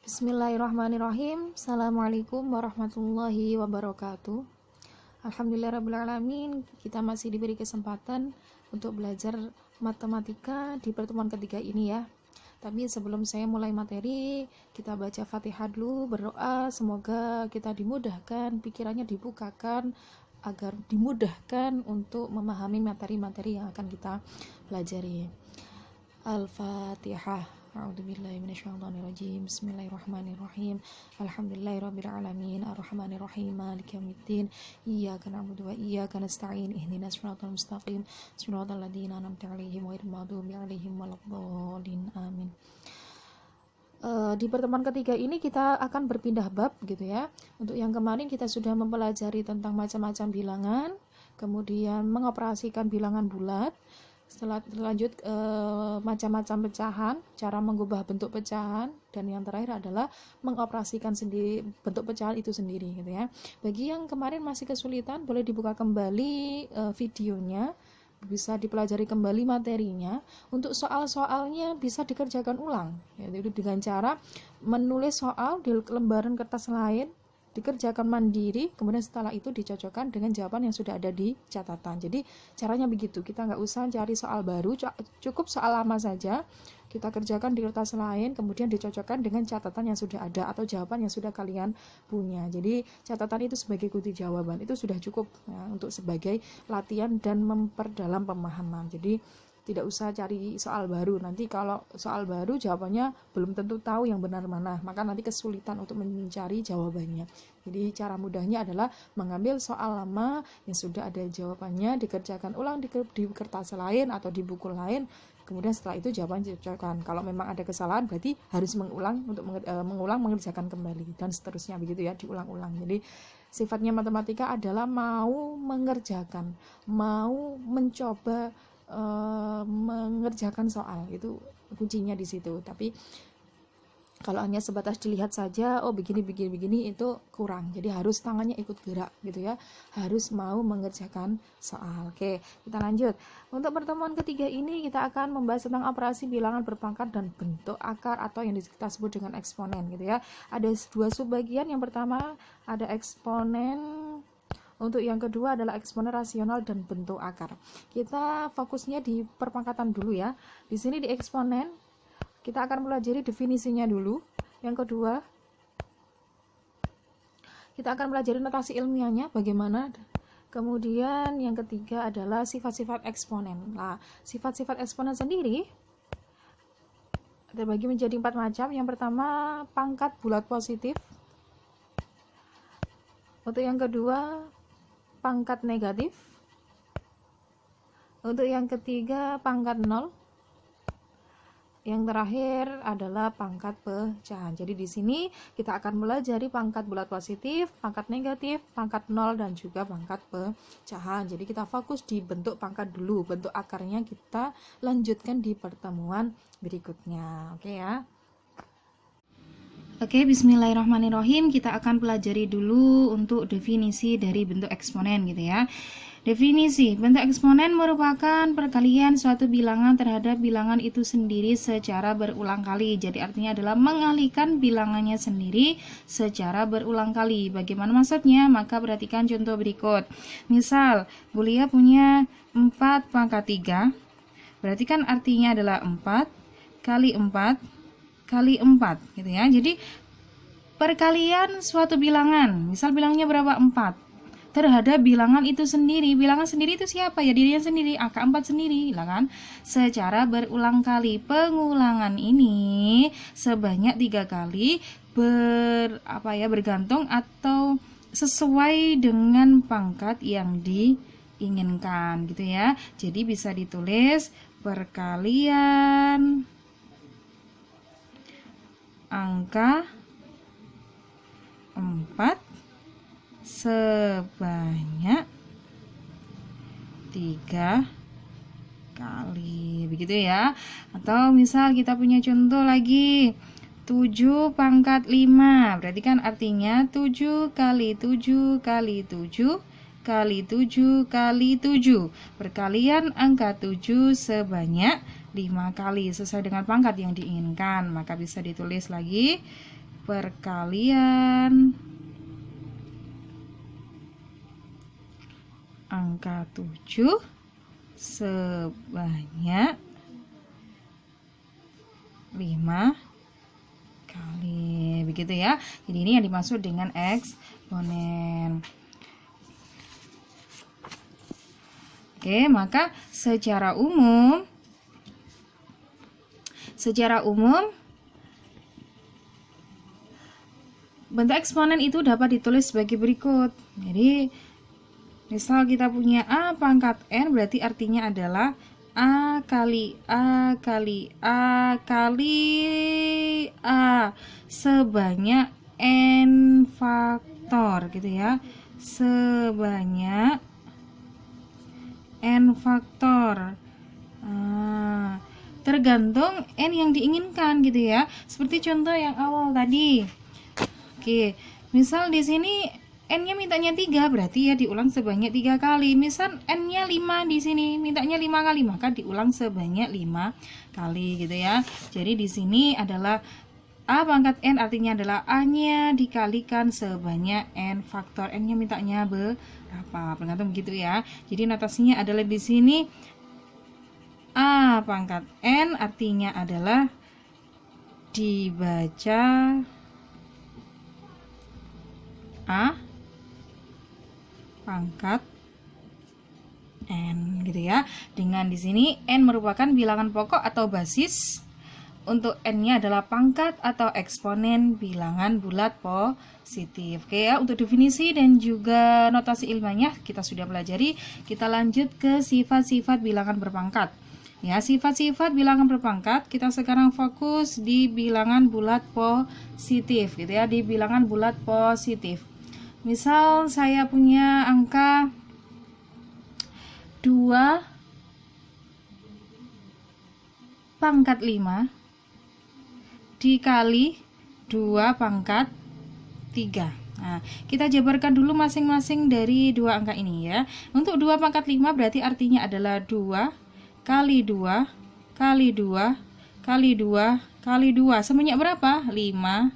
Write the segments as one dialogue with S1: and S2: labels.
S1: Bismillahirrahmanirrahim. Assalamualaikum warahmatullahi wabarakatuh. Alhamdulillahirrahmanirrahim. Kita masih diberi kesempatan untuk belajar matematika di pertemuan ketiga ini ya. Tapi sebelum saya mulai materi, kita baca Fatihah dulu, berdoa semoga kita dimudahkan, pikirannya dibukakan agar dimudahkan untuk memahami materi-materi yang akan kita pelajari. Al-Fatihah. A'udzubillahi minasyaitonirrajim. Bismillahirrahmanirrahim. Alhamdulillahirabbil alamin. Arrahmanirrahim. Maliki yaumiddin. Iyyaka na'budu wa iyyaka nasta'in. Ihdinas siratal mustaqim. Shiratal ladzina an'amta 'alaihim ghairil maghdubi 'alaihim waladdallin. Amin. Di pertemuan ketiga ini kita akan berpindah bab gitu ya. Untuk yang kemarin kita sudah mempelajari tentang macam-macam bilangan, kemudian mengoperasikan bilangan bulat. Setelah lanjut macam-macam pecahan, cara mengubah bentuk pecahan, dan yang terakhir adalah mengoperasikan sendiri bentuk pecahan itu sendiri gitu ya. Bagi yang kemarin masih kesulitan, boleh dibuka kembali videonya, bisa dipelajari kembali materinya. Untuk soal-soalnya bisa dikerjakan ulang, yaitu dengan cara menulis soal di lembaran kertas lain, dikerjakan mandiri, kemudian setelah itu dicocokkan dengan jawaban yang sudah ada di catatan. Jadi caranya begitu, kita nggak usah cari soal baru, cukup soal lama saja kita kerjakan di kertas lain, kemudian dicocokkan dengan catatan yang sudah ada atau jawaban yang sudah kalian punya. Jadi catatan itu sebagai kunci jawaban, itu sudah cukup ya, untuk sebagai latihan dan memperdalam pemahaman. Jadi tidak usah cari soal baru, nanti kalau soal baru jawabannya belum tentu tahu yang benar mana, maka nanti kesulitan untuk mencari jawabannya. Jadi cara mudahnya adalah mengambil soal lama yang sudah ada jawabannya, dikerjakan ulang di kertas lain atau di buku lain, kemudian setelah itu jawaban dicocokkan. Kalau memang ada kesalahan berarti harus mengulang untuk mengulang mengerjakan kembali dan seterusnya begitu ya, diulang-ulang. Jadi sifatnya matematika adalah mau mengerjakan, mau mencoba mengerjakan soal, itu kuncinya di situ. Tapi kalau hanya sebatas dilihat saja, oh begini itu kurang. Jadi harus tangannya ikut gerak gitu ya, harus mau mengerjakan soal. Oke, kita lanjut. Untuk pertemuan ketiga ini kita akan membahas tentang operasi bilangan berpangkat dan bentuk akar atau yang kita sebut dengan eksponen gitu ya. Ada dua subbagian. Yang pertama ada eksponen, untuk yang kedua adalah eksponen rasional dan bentuk akar. Kita fokusnya di perpangkatan dulu ya. Di sini di eksponen kita akan pelajari definisinya dulu. Yang kedua kita akan pelajari notasi ilmiahnya bagaimana. Kemudian yang ketiga adalah sifat-sifat eksponen. Nah, sifat-sifat eksponen sendiri terbagi menjadi 4 macam. Yang pertama pangkat bulat positif. Untuk yang kedua pangkat negatif. Untuk yang ketiga pangkat 0. Yang terakhir adalah pangkat pecahan. Jadi di sini kita akan pelajari pangkat bulat positif, pangkat negatif, pangkat 0 dan juga pangkat pecahan. Jadi kita fokus di bentuk pangkat dulu, bentuk akarnya kita lanjutkan di pertemuan berikutnya. Oke ya. Oke, bismillahirrahmanirrahim. Kita akan pelajari dulu untuk definisi dari bentuk eksponen gitu ya. Definisi, bentuk eksponen merupakan perkalian suatu bilangan terhadap bilangan itu sendiri secara berulang kali. Jadi artinya adalah mengalihkan bilangannya sendiri secara berulang kali. Bagaimana maksudnya? Maka perhatikan contoh berikut. Misal, Bulia punya 4 pangkat 3. Berarti kan artinya adalah 4 kali 4 kali 4 gitu ya. Jadi perkalian suatu bilangan, misal bilangnya berapa? 4, terhadap bilangan itu sendiri. Bilangan sendiri itu siapa ya? Dirinya sendiri, angka 4 sendiri lah kan, secara berulang kali. Pengulangan ini sebanyak 3 kali bergantung atau sesuai dengan pangkat yang diinginkan gitu ya. Jadi bisa ditulis perkalian angka 4 sebanyak 3 kali begitu ya. Atau misal kita punya contoh lagi 7 pangkat 5, berarti kan artinya 7 kali 7 kali 7 kali 7 kali 7. Perkalian angka 7 sebanyak 5 kali sesuai dengan pangkat yang diinginkan. Maka bisa ditulis lagi perkalian angka 7 sebanyak 5 kali, begitu ya. Jadi ini yang dimaksud dengan eksponen. Oke, maka secara umum bentuk eksponen itu dapat ditulis sebagai berikut. Jadi misal kita punya A pangkat N, berarti artinya adalah A kali A kali A kali A sebanyak N faktor, gitu ya. Sebanyak N faktor. Tergantung N yang diinginkan, gitu ya. Seperti contoh yang awal tadi. Oke, misal di sini N-nya mintanya 3, berarti ya diulang sebanyak 3 kali. Misal N-nya 5 di sini, mintanya 5 kali, maka diulang sebanyak 5 kali, gitu ya. Jadi di sini adalah A pangkat N, artinya adalah A-nya dikalikan sebanyak N faktor. N-nya mintanya berapa? Tergantung begitu ya. Jadi notasinya adalah di sini A pangkat N artinya adalah dibaca A pangkat N, gitu ya. Dengan di sini N merupakan bilangan pokok atau basis. Untuk N-nya adalah pangkat atau eksponen bilangan bulat positif. Oke ya, untuk definisi dan juga notasi ilmiahnya kita sudah pelajari. Kita lanjut ke sifat-sifat bilangan berpangkat. Ya, sifat-sifat bilangan berpangkat, kita sekarang fokus di bilangan bulat positif, gitu ya, di bilangan bulat positif. Misal saya punya angka 2 pangkat 5 dikali 2 pangkat 3. Nah, kita jabarkan dulu masing-masing dari dua angka ini ya. Untuk 2 pangkat 5 berarti artinya adalah 2 kali 2 kali 2 kali 2 kali 2. Sebanyak berapa? 5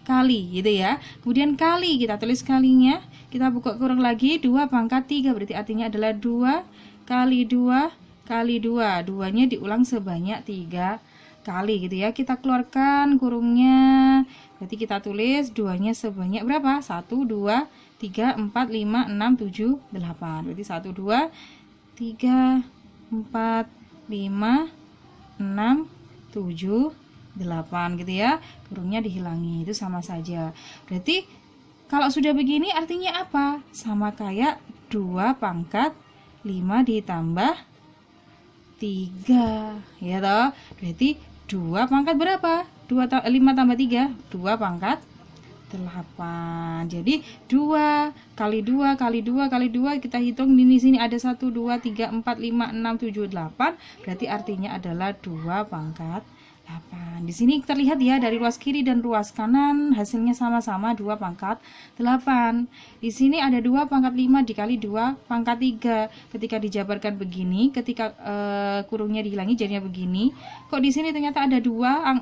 S1: kali, gitu ya. Kemudian kali, kita tulis kalinya, kita buka kurung lagi, 2 pangkat 3 berarti artinya adalah 2 kali 2 kali 2. 2-nya diulang sebanyak 3 kali, gitu ya. Kita keluarkan kurungnya, berarti kita tulis 2-nya sebanyak berapa? 1, 2, 3, 4, 5, 6, 7, 8. Berarti 1, 2, 3, 4, 5, 6, 7, 8, gitu ya. Kurungnya dihilangi, itu sama saja. Berarti kalau sudah begini artinya apa? Sama kayak 2 pangkat 5 ditambah 3, ya toh. Berarti 2 pangkat berapa? 5 tambah 3, 2 pangkat 8. Jadi 2 kali 2 kali 2 kali 2, kita hitung di sini ada 1 2 3 4 5 6 7 8, berarti artinya adalah 2 pangkat 8. Di sini terlihat ya, dari ruas kiri dan ruas kanan hasilnya sama-sama 2 pangkat 8. Di sini ada 2 pangkat 5 dikali 2 pangkat 3. Ketika dijabarkan begini, ketika kurungnya dihilangi jadinya begini. Kok di sini ternyata ada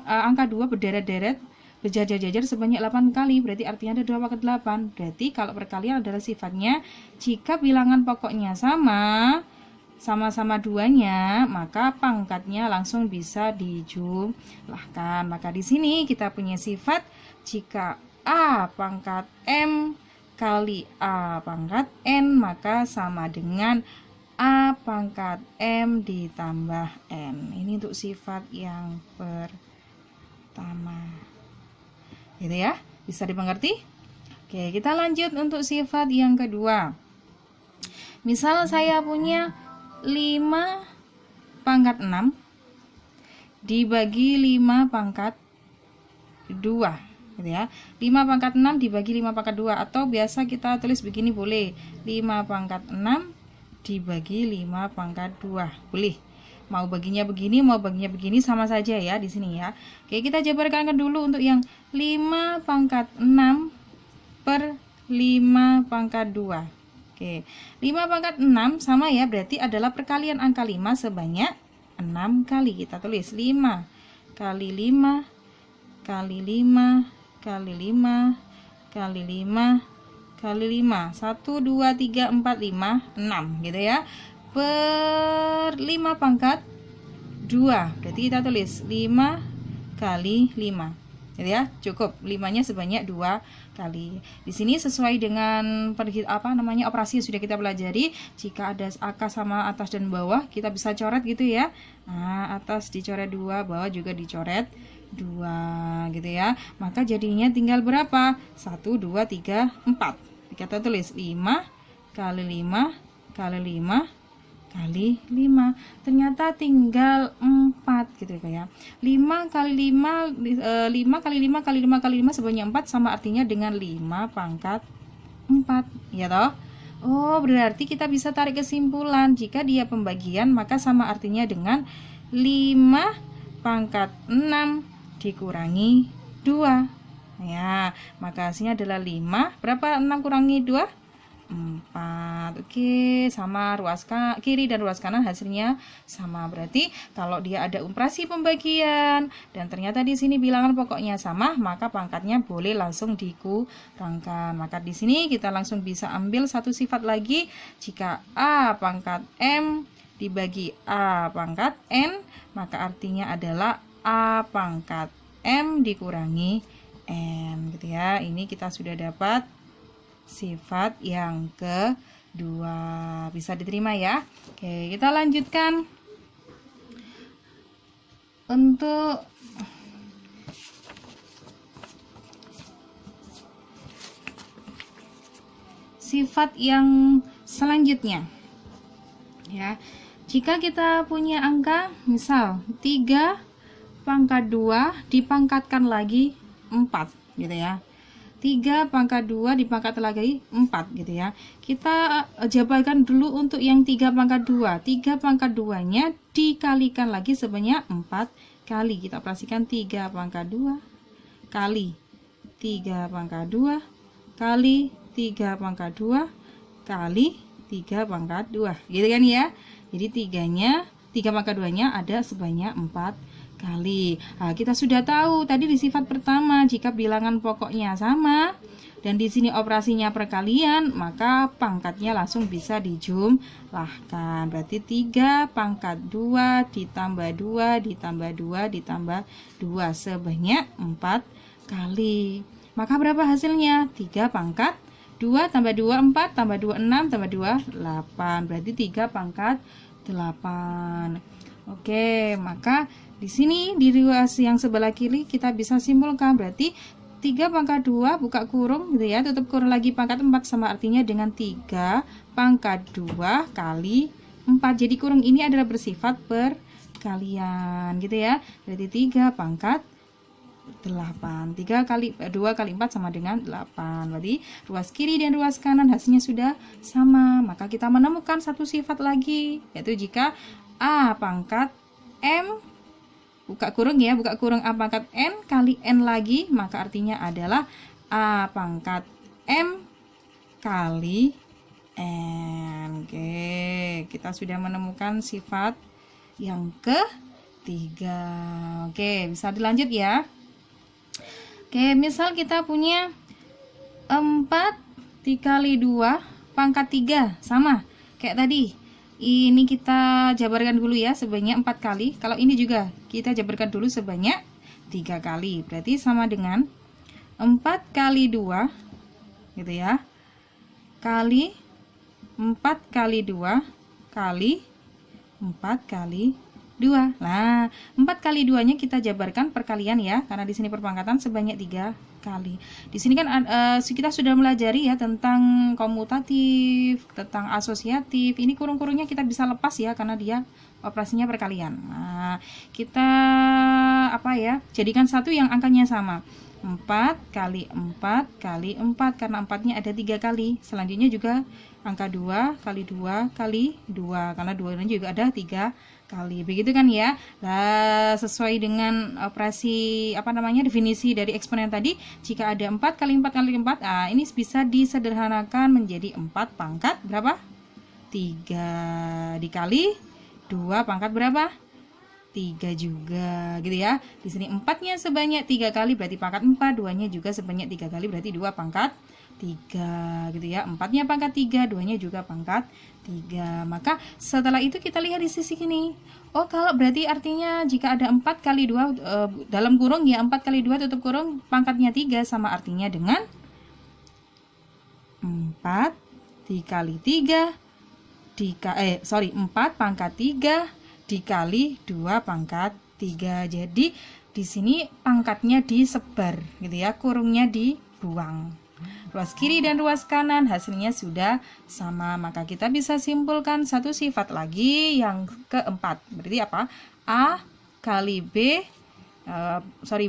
S1: angka 2 berderet-deret, berjajar-jajar sebanyak 8 kali, berarti artinya ada 2 pangkat 8. Berarti kalau perkalian adalah sifatnya jika bilangan pokoknya sama-sama duanya, maka pangkatnya langsung bisa dijumlahkan. Maka di sini kita punya sifat jika A pangkat M kali A pangkat N, maka sama dengan A pangkat M ditambah N. Ini untuk sifat yang pertama, gitu ya, bisa dimengerti? Oke, kita lanjut untuk sifat yang kedua. Misal saya punya 5 pangkat 6 dibagi 5 pangkat 2, gitu ya. 5 pangkat 6 dibagi 5 pangkat 2, atau biasa kita tulis begini boleh, 5 pangkat 6 dibagi 5 pangkat 2, boleh. Mau baginya begini, mau baginya begini, sama saja ya di sini ya. Oke, kita jabarkan dulu untuk yang 5 pangkat 6 per 5 pangkat 2. Oke, 5 pangkat 6 sama ya, berarti adalah perkalian angka 5 sebanyak 6 kali. Kita tulis 5 kali 5 kali 5
S2: kali 5 kali 5 kali 5. 1 2 3 4 5 6 gitu ya. Per 5 pangkat 2. Berarti kita tulis 5 kali 5. Gitu ya. Cukup 5-nya sebanyak 2 kali. Di sini sesuai dengan operasi yang sudah kita pelajari. Jika ada angka sama atas dan bawah, kita bisa coret gitu ya. Nah, atas dicoret 2, bawah juga dicoret 2 gitu ya. Maka jadinya tinggal berapa? 1 2 3 4. Kita tulis 5 kali 5 kali 5 kali 5. Ternyata tinggal 4 gitu ya. 5 kali 5 5 kali 5 kali 5 kali 5 sebanyak 4 sama artinya dengan 5 pangkat 4 ya toh. Oh, berarti kita bisa tarik kesimpulan jika dia pembagian maka sama artinya dengan 5 pangkat 6 dikurangi 2. Ya, maka hasilnya adalah 5. Berapa 6 kurangi 2? 4. Oke, sama ruas kiri dan ruas kanan hasilnya sama. Berarti kalau dia ada operasi pembagian dan ternyata di sini bilangan pokoknya sama, maka pangkatnya boleh langsung dikurangkan. Maka di sini kita langsung bisa ambil satu sifat lagi. Jika A pangkat M dibagi A pangkat N, maka artinya adalah A pangkat M dikurangi N gitu ya. Ini kita sudah dapat sifat yang kedua. Bisa diterima ya. Oke, kita lanjutkan untuk sifat yang selanjutnya. Ya. Jika kita punya angka misal 3 pangkat 2 dipangkatkan lagi 4 gitu ya. 3 pangkat 2 dipangkat lagi 4 gitu ya. Kita jabarkan dulu untuk yang 3 pangkat 2. 3 pangkat 2-nya dikalikan lagi sebanyak 4 kali. Kita operasikan 3 pangkat 2 kali 3 pangkat 2 kali 3 pangkat 2 kali 3 pangkat 2. Gitu kan ya. Jadi 3 pangkat 2-nya ada sebanyak 4 kali. Nah, kita sudah tahu tadi di sifat pertama jika bilangan pokoknya sama dan di sini operasinya perkalian, maka pangkatnya langsung bisa dijumlahkan. Berarti 3 pangkat 2 ditambah 2 ditambah 2 ditambah 2 sebanyak 4 kali. Maka berapa hasilnya? 3 pangkat 2 tambah 2 4 tambah 2 6 tambah 2 8. Berarti 3 pangkat 8. Oke, maka di sini di ruas yang sebelah kiri kita bisa simpulkan berarti 3 pangkat 2 buka kurung gitu ya, tutup kurung lagi pangkat 4 sama artinya dengan 3 pangkat 2 kali 4. Jadi kurung ini adalah bersifat perkalian gitu ya. Berarti 3 pangkat 8. 3 kali 2 kali 4 sama dengan 8. Berarti ruas kiri dan ruas kanan hasilnya sudah sama. Maka kita menemukan satu sifat lagi, yaitu jika A pangkat M buka kurung ya, buka kurung A pangkat N kali N lagi, maka artinya adalah A pangkat M kali N. Oke, kita sudah menemukan sifat yang ketiga. Oke, bisa dilanjut ya. Oke, misal kita punya 4 dikali 2 pangkat 3 sama kayak tadi. Ini kita jabarkan dulu ya sebanyak 4 kali. Kalau ini juga kita jabarkan dulu sebanyak 3 kali. Berarti sama dengan 4 kali 2 gitu ya, kali 4 kali 2 kali 4 kali 2. Nah, 4 kali 2-nya kita jabarkan perkalian ya, karena di sini perpangkatan sebanyak 3 kali. Di sini kan kita sudah melajari ya tentang komutatif, tentang asosiatif. Ini kurung-kurungnya kita bisa lepas ya karena dia operasinya perkalian. Nah, kita jadikan satu yang angkanya sama. 4 kali 4 kali 4 karena 4-nya ada 3 kali. Selanjutnya juga angka 2 kali 2 kali 2 karena 2-nya juga ada 3 kali. Begitu kan ya. Nah, sesuai dengan operasi definisi dari eksponen tadi, jika ada 4 kali 4 kali 4, ini bisa disederhanakan menjadi 4 pangkat berapa? 3 dikali 2 pangkat berapa? 3 juga gitu ya. Di sini 4-nya sebanyak 3 kali berarti pangkat 4, 2-nya juga sebanyak 3 kali berarti 2 pangkat 3 gitu ya. 4-nya pangkat 3, 2-nya juga pangkat 3. Maka setelah itu kita lihat di sisi sini. Oh, kalau berarti artinya jika ada 4 kali 2 dalam kurung ya, 4 kali 2 tutup kurung pangkatnya 3 sama artinya dengan 4 dikali 3 4 pangkat 3 dikali 2 pangkat 3. Jadi di sini pangkatnya disebar gitu ya, kurungnya dibuang. Ruas kiri dan ruas kanan hasilnya sudah sama, maka kita bisa simpulkan satu sifat lagi yang keempat. Berarti apa? A kali B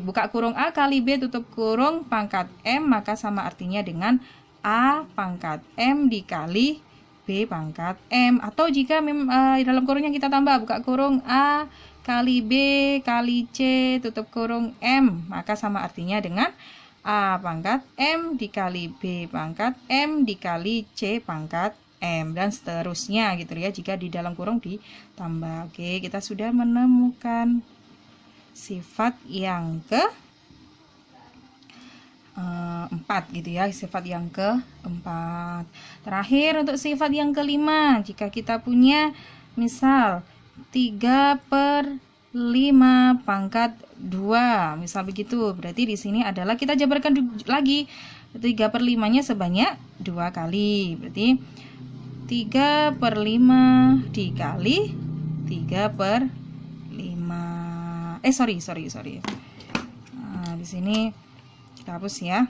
S2: buka kurung A kali B tutup kurung pangkat M, maka sama artinya dengan A pangkat M dikali B pangkat M. Atau jika dalam kurungnya kita tambah buka kurung A kali B kali C tutup kurung M, maka sama artinya dengan A pangkat M dikali B pangkat M dikali C pangkat M, dan seterusnya gitu ya jika di dalam kurung ditambah. Oke, kita sudah menemukan sifat yang keempat gitu ya, sifat yang keempat. Terakhir untuk sifat yang kelima, jika kita punya misal 3/5 pangkat 2 misal begitu, berarti di sini adalah kita jabarkan lagi 3/5-nya sebanyak 2 kali, berarti 3/5 dikali 3/5 sorry. Nah, di sini kita hapus ya.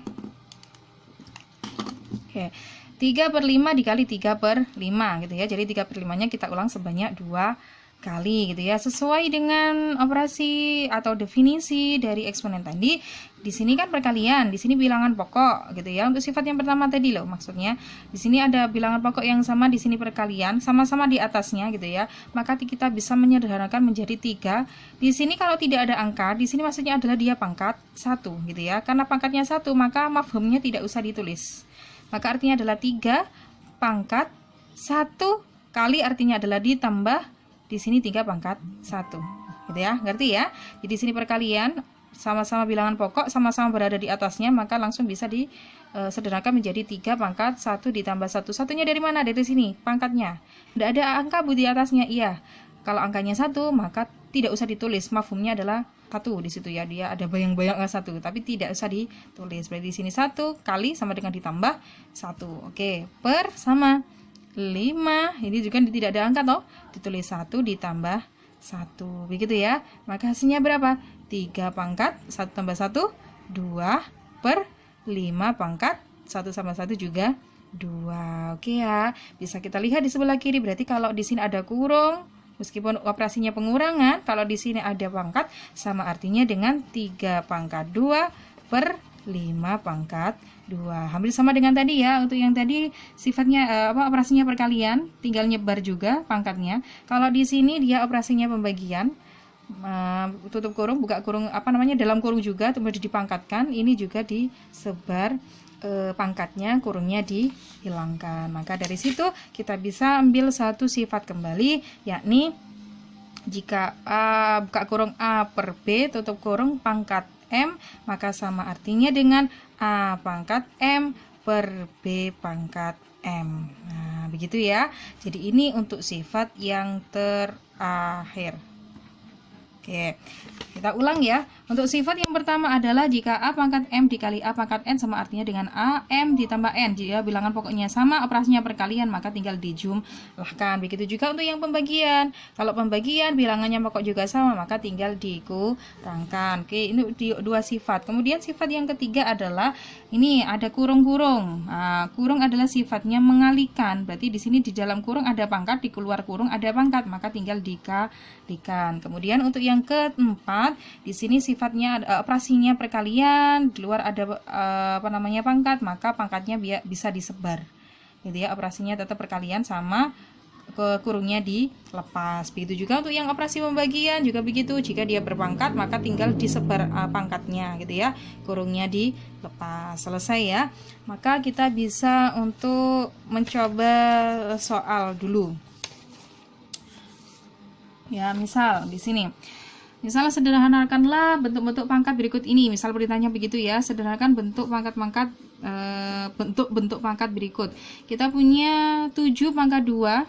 S2: Oke, 3/5 dikali 3/5 gitu ya. Jadi 3/5-nya kita ulang sebanyak 2 kali gitu ya. Sesuai dengan operasi atau definisi dari eksponen tadi, di sini kan perkalian, di sini bilangan pokok gitu ya. Untuk sifat yang pertama tadi loh, maksudnya di sini ada bilangan pokok yang sama, di sini perkalian, sama-sama di atasnya gitu ya. Maka kita bisa menyederhanakan menjadi 3. Di sini kalau tidak ada angka, di sini maksudnya adalah dia pangkat 1 gitu ya. Karena pangkatnya 1, maka mafhumnya tidak usah ditulis. Maka artinya adalah 3 pangkat 1 kali artinya adalah ditambah di sini 3 pangkat 1 gitu ya, ngerti ya? Jadi di sini perkalian, sama-sama bilangan pokok, sama-sama berada di atasnya, maka langsung bisa disederhanakan menjadi 3 pangkat 1 ditambah 1. Satunya dari mana? Dari sini pangkatnya. Tidak ada angka Bu di atasnya, iya. Kalau angkanya 1 maka tidak usah ditulis, mafhumnya adalah 1 di situ ya, dia ada bayang-bayang 1 tapi tidak usah ditulis. Berarti di sini 1 kali sama dengan ditambah 1. Oke, per sama 5, ini juga tidak ada angka toh, ditulis 1 ditambah 1 begitu ya. Maka hasilnya berapa? 3 pangkat 1 tambah 1 2/5 pangkat 1 sama 1 juga 2. Oke ya, bisa kita lihat di sebelah kiri. Berarti kalau di sini ada kurung, meskipun operasinya pengurangan, kalau di sini ada pangkat sama artinya dengan 3 pangkat 2/5 pangkat 2. Hampir sama dengan tadi ya. Untuk yang tadi sifatnya operasinya perkalian, tinggal nyebar juga pangkatnya. Kalau di sini dia operasinya pembagian, tutup kurung, buka kurung, dalam kurung juga kemudian dipangkatkan. Ini juga disebar pangkatnya, kurungnya dihilangkan. Maka dari situ kita bisa ambil satu sifat kembali, yakni jika buka kurung A per B tutup kurung pangkat M, maka sama artinya dengan A pangkat M per B pangkat M. Nah, begitu ya. Jadi ini untuk sifat yang terakhir. Oke, kita ulang ya. Untuk sifat yang pertama adalah jika A pangkat M dikali A pangkat N sama artinya dengan A, M ditambah N. Jika bilangan pokoknya sama, operasinya perkalian, maka tinggal dijumlahkan. Begitu juga untuk yang pembagian. Kalau pembagian, bilangannya pokok juga sama, maka tinggal dikurangkan. Oke, ini dua sifat. Kemudian sifat yang ketiga adalah, ini ada kurung-kurung. Nah, kurung adalah sifatnya mengalihkan. Berarti di sini di dalam kurung ada pangkat, di keluar kurung ada pangkat, maka tinggal dikalikan. Kemudian untuk yang keempat, di sini sifatnya operasinya perkalian, di luar ada pangkat, maka pangkatnya bisa disebar. Gitu ya, operasinya tetap perkalian sama ke kurungnya dilepas. Begitu juga untuk yang operasi pembagian juga begitu. Jika dia berpangkat, maka tinggal disebar pangkatnya gitu ya. Kurungnya dilepas. Selesai ya. Maka kita bisa untuk mencoba soal dulu. Ya, misal di sini Misalnya sederhanakanlah bentuk-bentuk pangkat berikut ini. Misal perintahnya begitu ya, sederhanakan bentuk pangkat-pangkat bentuk-bentuk pangkat berikut. Kita punya 7 pangkat 2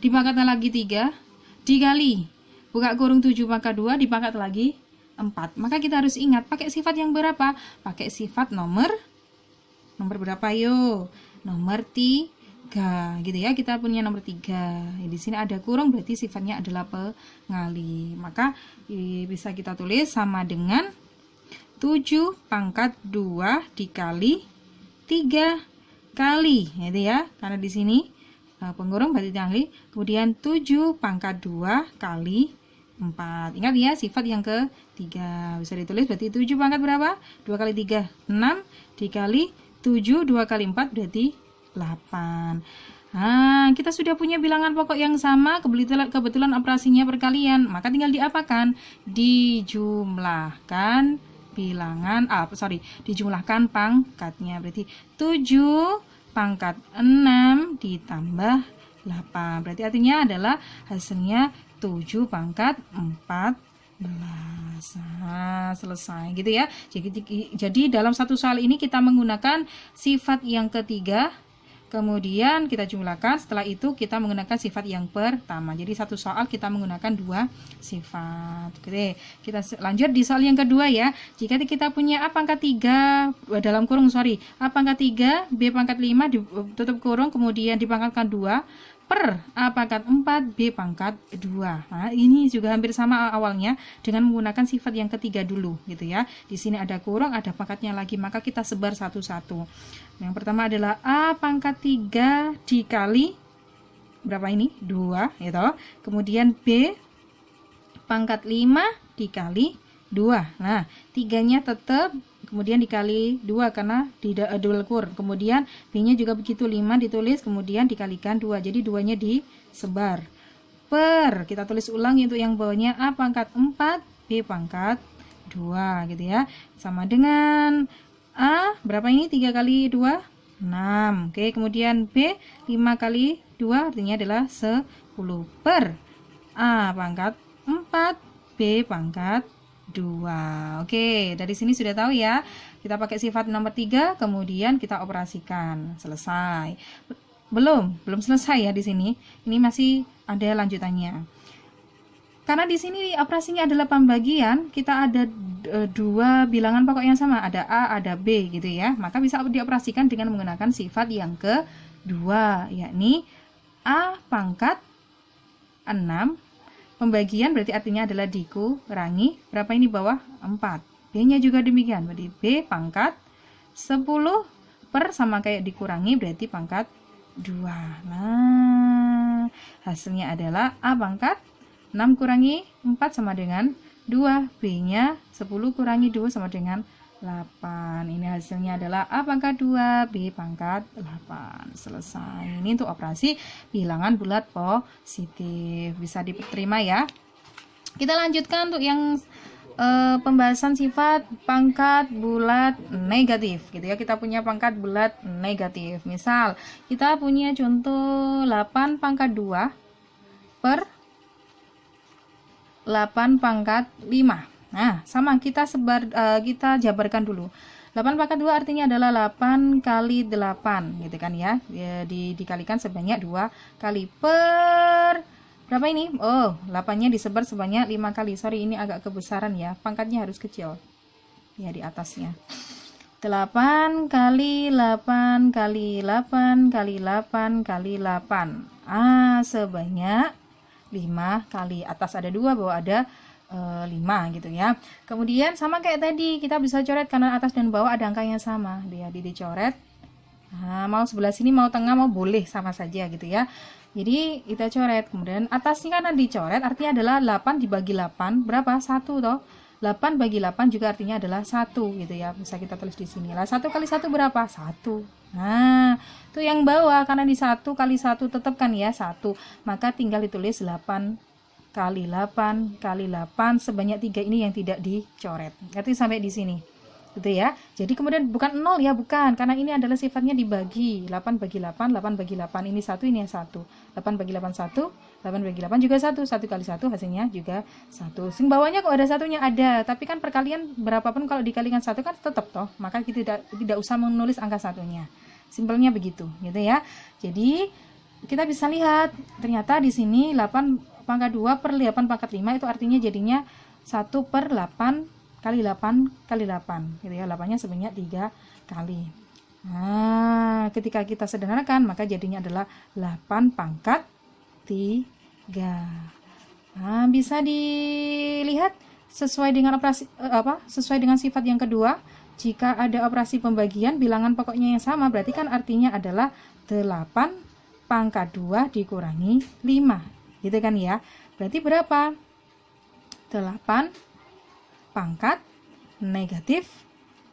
S2: dipangkatkan lagi 3 dikali buka kurung 7 pangkat 2 dipangkat lagi 4. Maka kita harus ingat pakai sifat yang berapa? Pakai sifat nomor berapa yo? Nomor 3 gitu ya. Kita punya nomor 3. Di sini ada kurung berarti sifatnya adalah pengali. Maka bisa kita tulis sama dengan 7 pangkat 2 dikali 3 kali gitu ya. Karena di sini pengurung berarti dikali. Kemudian 7 pangkat 2 kali 4. Ingat ya sifat yang ketiga. Bisa ditulis berarti 7 pangkat berapa? 2 kali 3 6 dikali 7 2 kali 4 berarti 8. Nah, kita sudah punya bilangan pokok yang sama, kebetulan operasinya perkalian, maka tinggal diapakan? Dijumlahkan dijumlahkan pangkatnya. Berarti 7 pangkat 6 ditambah 8. Berarti artinya adalah hasilnya 7 pangkat 14. Nah, selesai gitu ya. Jadi dalam satu soal ini kita menggunakan sifat yang ketiga, kemudian kita jumlahkan, setelah itu kita menggunakan sifat yang pertama. Jadi satu soal kita menggunakan 2 sifat. Oke, kita lanjut di soal yang kedua ya. Jika kita punya A pangkat 3 dalam kurung A pangkat 3 B pangkat 5 ditutup kurung kemudian dipangkatkan 2 per A pangkat 4 B pangkat 2. Nah, ini juga hampir sama awalnya dengan menggunakan sifat yang ketiga dulu gitu ya. Di sini ada kurung, ada pangkatnya lagi, maka kita sebar satu-satu. Yang pertama adalah A pangkat 3 dikali berapa ini? 2 gitu. Kemudian B pangkat 5 dikali 2. Nah, 3-nya tetap kemudian dikali 2 karena tidak dual kur. Kemudian B-nya juga begitu, 5 ditulis kemudian dikalikan 2. Jadi 2-nya disebar. Per, kita tulis ulang untuk yang bawahnya A pangkat 4 B pangkat 2 gitu ya. Sama dengan A berapa ini? 3 kali 2 6. Oke, kemudian B 5 kali 2 artinya adalah 10 per A pangkat 4 B pangkat 2. Oke, dari sini sudah tahu ya. Kita pakai sifat nomor 3, kemudian kita operasikan. Selesai. Belum selesai ya di sini. Ini masih ada lanjutannya. Karena di sini operasinya adalah pembagian, kita ada 2 bilangan pokok yang sama, ada A, ada B gitu ya. Maka bisa dioperasikan dengan menggunakan sifat yang kedua, yakni A pangkat 6 pembagian berarti artinya adalah dikurangi berapa ini bawah 4. B-nya juga demikian, berarti B pangkat 10 per sama kayak dikurangi berarti pangkat 2. Nah, hasilnya adalah A pangkat 6 kurangi 4 sama dengan 2. B-nya 10 kurangi 2 sama dengan 8. Ini hasilnya adalah A pangkat 2 B pangkat 8. Selesai. Ini untuk operasi bilangan bulat positif. Bisa diterima ya. Kita lanjutkan untuk yang pembahasan sifat pangkat bulat negatif gitu ya. Kita punya pangkat bulat negatif. Misal kita punya contoh 8 pangkat 2 per 8 pangkat 5. Nah, sama kita kita jabarkan dulu. 8 pangkat 2 artinya adalah 8 kali 8 gitu kan ya. Dikalikan sebanyak 2 kali per berapa ini? Oh, 8-nya disebar sebanyak 5 kali. Sorry, ini agak kebesaran ya. Pangkatnya harus kecil. Ya, di atasnya. 8 kali 8 kali 8 kali 8 kali 8. Sebanyak 5 kali. Atas ada 2, bawah ada 5 gitu ya. Kemudian sama kayak tadi kita bisa coret kanan atas dan bawah ada angka yang sama. Dia dicoret. Nah, mau sebelah sini mau tengah mau boleh sama saja gitu ya. Jadi kita coret. Kemudian atasnya karena dicoret artinya adalah 8 dibagi 8 berapa? 1 toh. 8 bagi 8 juga artinya adalah 1 gitu ya. Bisa kita tulis di sini. Lah 1 kali 1 berapa? 1. Nah, itu yang bawah karena di 1 kali 1 tetap kan ya 1. Maka tinggal ditulis 8 kali 8 kali 8 sebanyak 3 ini yang tidak dicoret. Berarti sampai di sini. gitu ya. Jadi kemudian bukan 0 ya, bukan, karena ini adalah sifatnya dibagi, 8 bagi 8, 8 bagi 8, ini 1, ini yang 1, 8 bagi 8 1, 8 bagi 8 juga 1, 1 kali 1 hasilnya juga 1. Sing bawahnya kok ada satunya, ada, tapi kan perkalian berapapun kalau dikalikan 1 kan tetap toh, maka kita tidak usah menulis angka satunya. Simpelnya begitu, gitu ya. Jadi kita bisa lihat ternyata di sini 8 pangkat 2 per 8 pangkat 5 itu artinya jadinya 1 per 8 kali 8 kali 8 gitu ya, 8-nya sebanyak 3 kali. Nah, ketika kita sederhanakan maka jadinya adalah 8 pangkat 3. Nah, bisa dilihat sesuai dengan operasi sesuai dengan sifat yang kedua. Jika ada operasi pembagian bilangan pokoknya yang sama, berarti kan artinya adalah 8 pangkat 2 dikurangi 5. Gitu kan ya? Berarti berapa? 8 pangkat negatif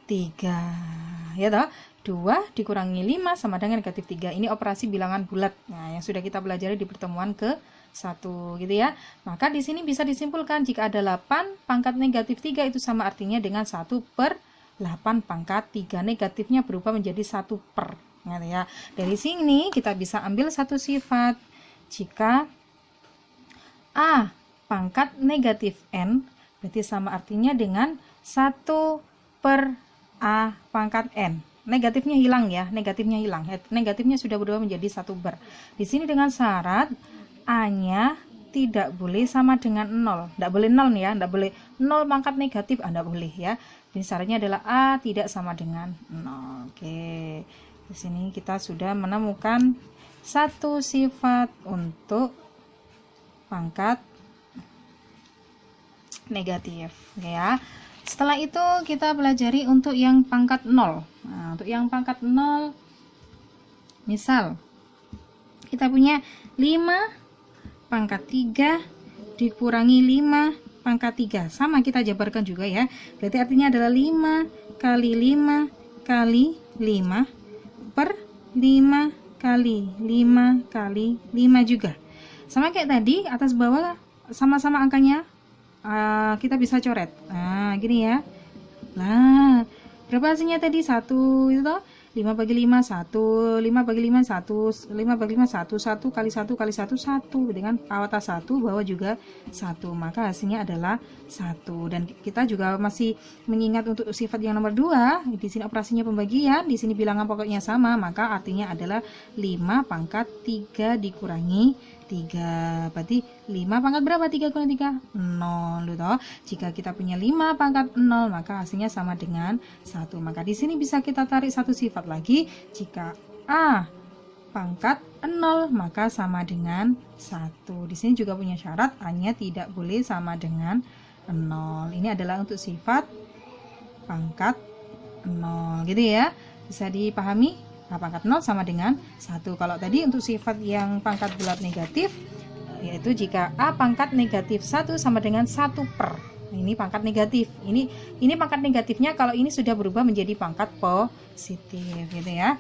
S2: 3 ya toh. 2 dikurangi 5 sama dengan negatif 3. Ini operasi bilangan bulat. Nah, yang sudah kita pelajari di pertemuan ke-1 gitu ya. Maka di sini bisa disimpulkan jika ada 8 pangkat negatif 3 itu sama artinya dengan 1 per 8 pangkat 3. Negatifnya berubah menjadi 1 per. Gitu ya. Dari sini kita bisa ambil satu sifat. Jika A pangkat negatif N berarti sama artinya dengan 1 per A pangkat N. Negatifnya hilang ya, negatifnya hilang. Negatifnya sudah berubah menjadi 1 per. Di sini dengan syarat A-nya tidak boleh sama dengan 0. Tidak boleh 0 ya, tidak boleh 0 pangkat negatif, Anda boleh ya. Ini syaratnya adalah A tidak sama dengan 0. Oke. Di sini kita sudah menemukan satu sifat untuk pangkat negatif ya. Setelah itu kita pelajari untuk yang pangkat 0. Nah, untuk yang pangkat 0 misal kita punya 5 pangkat 3 dikurangi 5 pangkat 3. Sama kita jabarkan juga ya. Berarti artinya adalah 5 kali 5 kali 5 per 5 kali 5 kali 5 juga. Sama kayak tadi, atas bawah sama-sama angkanya. Kita bisa coret. Nah, gini ya. Nah, berapa hasilnya tadi? 1 itu toh. 5 bagi 5 1, 5 bagi 5 1, 5 bagi 5 1, 1 kali 1 kali 1 1 dengan atas 1 bawah juga 1. Maka hasilnya adalah 1. Dan kita juga masih mengingat untuk sifat yang nomor 2, di sini operasinya pembagian, di sini bilangan pokoknya sama, maka artinya adalah 5 pangkat 3 dikurangi 3. Berarti 5 pangkat berapa? 3 kurangi 3? 0 toh. Jika kita punya 5 pangkat 0, maka hasilnya sama dengan 1. Maka di sini bisa kita tarik satu sifat lagi. Jika A pangkat 0, maka sama dengan 1. Di sini juga punya syarat, A-nya tidak boleh sama dengan 0. Ini adalah untuk sifat pangkat 0 gitu ya. Bisa dipahami? A pangkat 0 sama dengan 1. Kalau tadi untuk sifat yang pangkat bulat negatif, yaitu jika A pangkat negatif 1 sama dengan 1 per. Ini pangkat negatif. Ini pangkat negatifnya kalau ini sudah berubah menjadi pangkat positif gitu ya.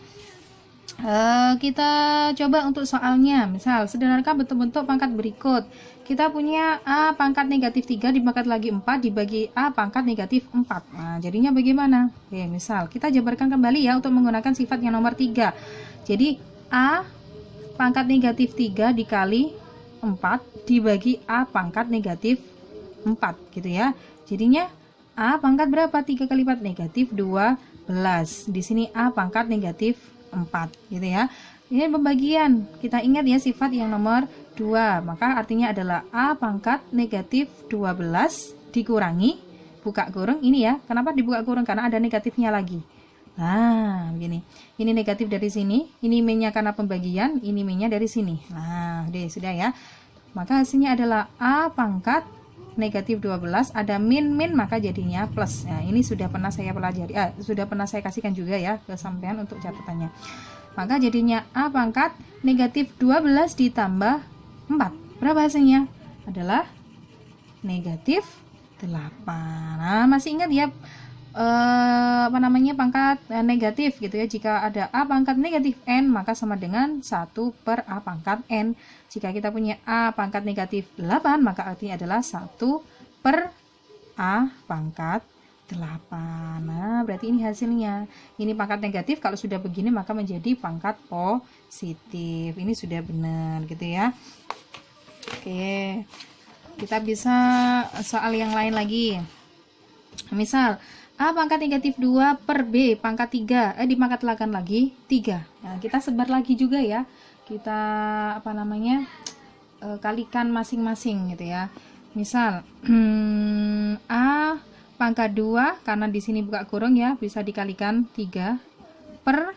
S2: Kita coba untuk soalnya. Misal, sederhanakan bentuk-bentuk pangkat berikut. Kita punya A pangkat negatif 3 dipangkat lagi 4 dibagi A pangkat negatif 4. Nah, jadinya bagaimana? Oke, misal, kita jabarkan kembali ya untuk menggunakan sifat yang nomor 3. Jadi, A pangkat negatif 3 dikali 4 dibagi A pangkat negatif 4 gitu ya. Jadinya A pangkat berapa? 3 kali 4 negatif 12. Di sini A pangkat negatif 4 gitu ya. Ini pembagian. Kita ingat ya sifat yang nomor 2. Maka artinya adalah A pangkat negatif 12 dikurangi buka kurung ini ya. Kenapa dibuka kurung? Karena ada negatifnya lagi. Nah, begini. Ini negatif dari sini, ini min-nya karena pembagian, ini min-nya dari sini. Nah, sudah ya. Maka hasilnya adalah A pangkat negatif 12 ada min maka jadinya plus. Nah, ini sudah pernah saya pelajari, sudah pernah saya kasihkan juga ya ke sampean untuk catatannya. Maka jadinya A pangkat negatif 12 ditambah 4. Berapa hasilnya? Adalah negatif 8. Nah, masih ingat ya pangkat negatif gitu ya. Jika ada A pangkat negatif N maka sama dengan 1 per A pangkat N. Jika kita punya A pangkat negatif 8 maka artinya adalah 1 per A pangkat 8. Nah, berarti ini hasilnya. Ini pangkat negatif, kalau sudah begini maka menjadi pangkat positif. Ini sudah benar gitu ya. Oke. Kita bisa soal yang lain lagi. Misal A pangkat negatif 2 per B pangkat 3 dipangkatkan lagi 3. Nah, kita sebar lagi juga ya. Kita kalikan masing-masing gitu ya. Misal A pangkat 2, karena di sini buka kurung ya, bisa dikalikan 3 per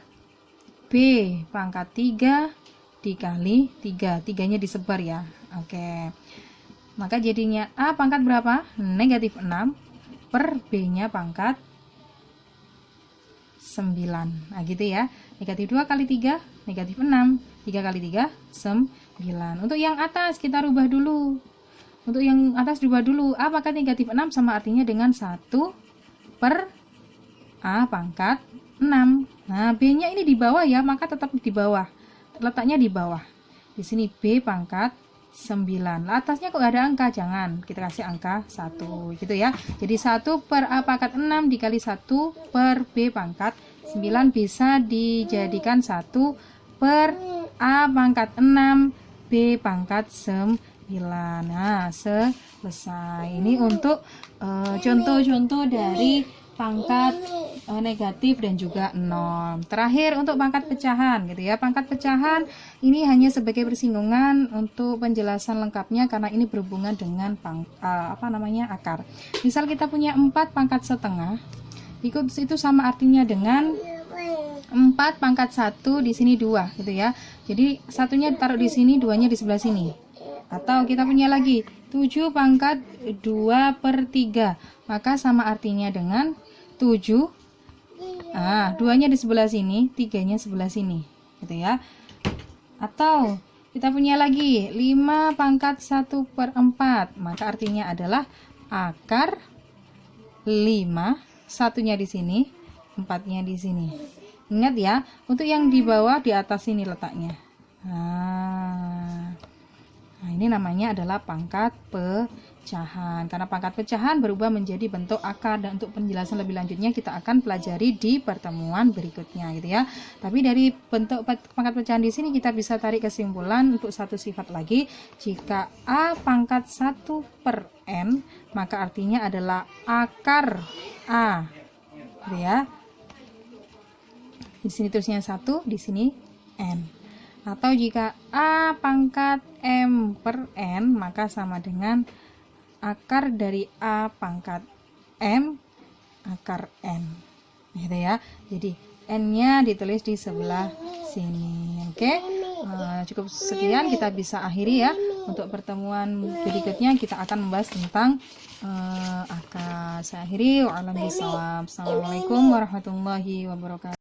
S2: B pangkat 3 dikali 3. 3-nya disebar ya. Oke. Maka jadinya A pangkat berapa? Negatif 6 per B-nya pangkat 9. Nah gitu ya. Negatif 2 kali 3 negatif 6. 3 kali 3 9. Untuk yang atas kita rubah dulu. Untuk yang atas rubah dulu. A pangkat negatif 6 sama artinya dengan 1 per A pangkat 6. Nah B-nya ini di bawah ya, maka tetap di bawah. Letaknya di bawah. Di sini B pangkat 9. Atasnya kok gak ada angka? Jangan, kita kasih angka 1 gitu ya. Jadi 1 per A pangkat 6 dikali 1 per B pangkat 9 bisa dijadikan 1 per A pangkat 6 B pangkat 9. Nah, selesai. Ini untuk contoh-contoh dari pangkat negatif dan juga norm. Terakhir untuk pangkat pecahan gitu ya. Pangkat pecahan ini hanya sebagai persinggungan untuk penjelasan lengkapnya karena ini berhubungan dengan akar. Misal kita punya 4 pangkat setengah. Itu sama artinya dengan 4 pangkat 1 di sini 2 gitu ya. Jadi satunya taruh di sini, 2-nya di sebelah sini. Atau kita punya lagi 7 pangkat 2 per 3. Maka sama artinya dengan 7. 2-nya di sebelah sini, 3-nya sebelah sini gitu ya. Atau kita punya lagi 5 pangkat 1 per 4. Maka artinya adalah akar 5. Satunya di sini, 4-nya di sini. Ingat ya, untuk yang di bawah di atas ini letaknya. Nah, ini namanya adalah pangkat pecahan. Karena pangkat pecahan berubah menjadi bentuk akar, dan untuk penjelasan lebih lanjutnya kita akan pelajari di pertemuan berikutnya gitu ya. Tapi dari bentuk pangkat pecahan di sini kita bisa tarik kesimpulan untuk satu sifat lagi. Jika A pangkat 1 per N, maka artinya adalah akar A gitu ya. Di sini tulisnya 1, di sini N. Atau jika A pangkat M per N, maka sama dengan akar dari A pangkat M akar N gitu ya. Jadi N-nya ditulis di sebelah sini. Oke. Cukup sekian, kita bisa akhiri ya. Untuk pertemuan berikutnya kita akan membahas tentang akar. Saya akhiri. Wa'alaikumsalam. Assalamualaikum warahmatullahi wabarakatuh.